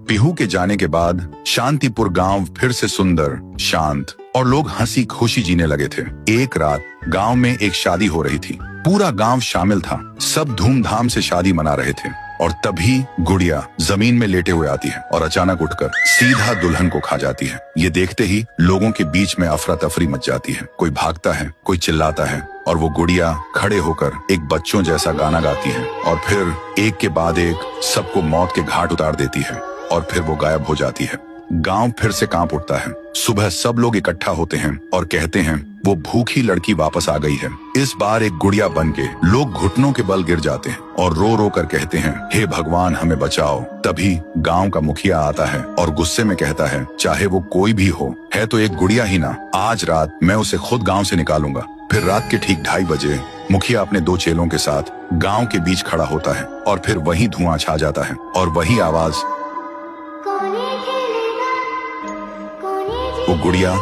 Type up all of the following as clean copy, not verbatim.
पीहू के जाने के बाद शांतिपुर गांव फिर से सुंदर, शांत और लोग हंसी खुशी जीने लगे थे। एक रात गांव में एक शादी हो रही थी। पूरा गांव शामिल था। सब धूमधाम से शादी मना रहे थे और तभी गुड़िया जमीन में लेटे हुए आती है और अचानक उठकर सीधा दुल्हन को खा जाती है। ये देखते ही लोगों के बीच में अफरा तफरी मच जाती है। कोई भागता है, कोई चिल्लाता है और वो गुड़िया खड़े होकर एक बच्चों जैसा गाना गाती है और फिर एक के बाद एक सबको मौत के घाट उतार देती है और फिर वो गायब हो जाती है। गांव फिर से कांप उठता है। सुबह सब लोग इकट्ठा होते हैं और कहते हैं वो भूखी लड़की वापस आ गई है। इस बार एक गुड़िया बन के लोग घुटनों के बल गिर जाते हैं और रो रो कर कहते हैं, हे भगवान हमें बचाओ। तभी गांव का मुखिया आता है और गुस्से में कहता है, चाहे वो कोई भी हो, है तो एक गुड़िया ही ना, आज रात मैं उसे खुद गाँव से निकालूंगा। फिर रात के ठीक 2:30 बजे मुखिया अपने 2 चेलों के साथ गांव के बीच खड़ा होता है और फिर वही धुआं छा जाता है और वही आवाज। वो गुड़िया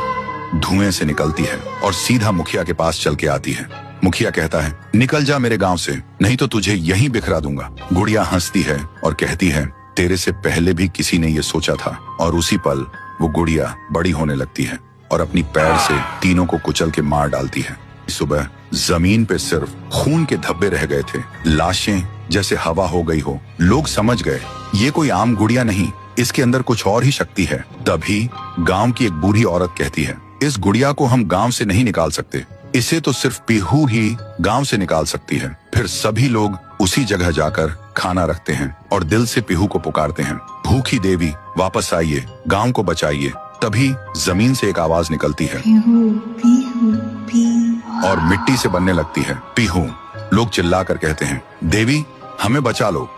धुएं से निकलती है और सीधा मुखिया के पास चल के आती है। मुखिया कहता है, निकल जा मेरे गांव से, नहीं तो तुझे यहीं बिखरा दूंगा। गुड़िया हंसती है और कहती है, तेरे से पहले भी किसी ने ये सोचा था। और उसी पल वो गुड़िया बड़ी होने लगती है और अपनी पैर से तीनों को कुचल के मार डालती है। सुबह जमीन पे सिर्फ खून के धब्बे रह गए थे, लाशें जैसे हवा हो गई हो। लोग समझ गए ये कोई आम गुड़िया नहीं, इसके अंदर कुछ और ही शक्ति है। तभी गांव की एक बूढ़ी औरत कहती है, इस गुड़िया को हम गांव से नहीं निकाल सकते, इसे तो सिर्फ पीहू ही गांव से निकाल सकती है। फिर सभी लोग उसी जगह जाकर खाना रखते हैं और दिल से पीहू को पुकारते हैं, भूखी देवी वापस आइए, गांव को बचाइए। तभी जमीन से एक आवाज निकलती है पीहू, पीहू, पीहू, और मिट्टी से बनने लगती है पीहू। लोग चिल्लाकर कहते हैं, देवी हमें बचा लो।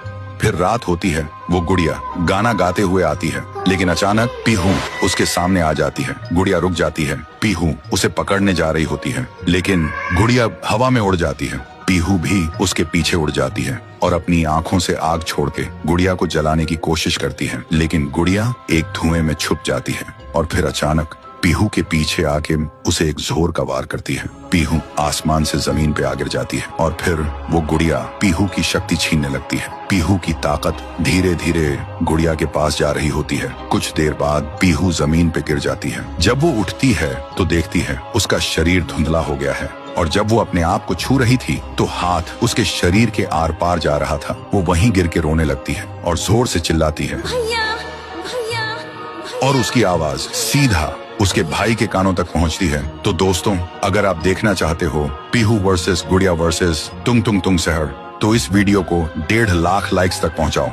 फिर रात होती है। वो गुड़िया गाना गाते हुए आती है, लेकिन अचानक पीहू उसके सामने आ जाती है। गुड़िया रुक जाती है। पीहू उसे पकड़ने जा रही होती है, लेकिन गुड़िया हवा में उड़ जाती है। पीहू भी उसके पीछे उड़ जाती है और अपनी आंखों से आग छोड़ के गुड़िया को जलाने की कोशिश करती है, लेकिन गुड़िया एक धुएं में छुप जाती है और फिर अचानक पीहू के पीछे आके उसे एक जोर का वार करती है। पीहू आसमान से जमीन पे आ गिर जाती है और फिर वो गुड़िया पीहू की शक्ति छीनने लगती है। पीहू की ताकत धीरे धीरे गुड़िया के पास जा रही होती है। कुछ देर बाद पीहू जमीन पे गिर जाती है। जब वो उठती है तो देखती है उसका शरीर धुंधला हो गया है और जब वो अपने आप को छू रही थी तो हाथ उसके शरीर के आर पार जा रहा था। वो वहीं गिर के रोने लगती है और जोर से चिल्लाती है, भैया, भैया, भैया। और उसकी आवाज सीधा उसके भाई के कानों तक पहुंचती है। तो दोस्तों, अगर आप देखना चाहते हो पीहू वर्सेस गुड़िया वर्सेस तुंग तुंग तुंग सहर, तो इस वीडियो को 1.5 लाख लाइक्स तक पहुंचाओ।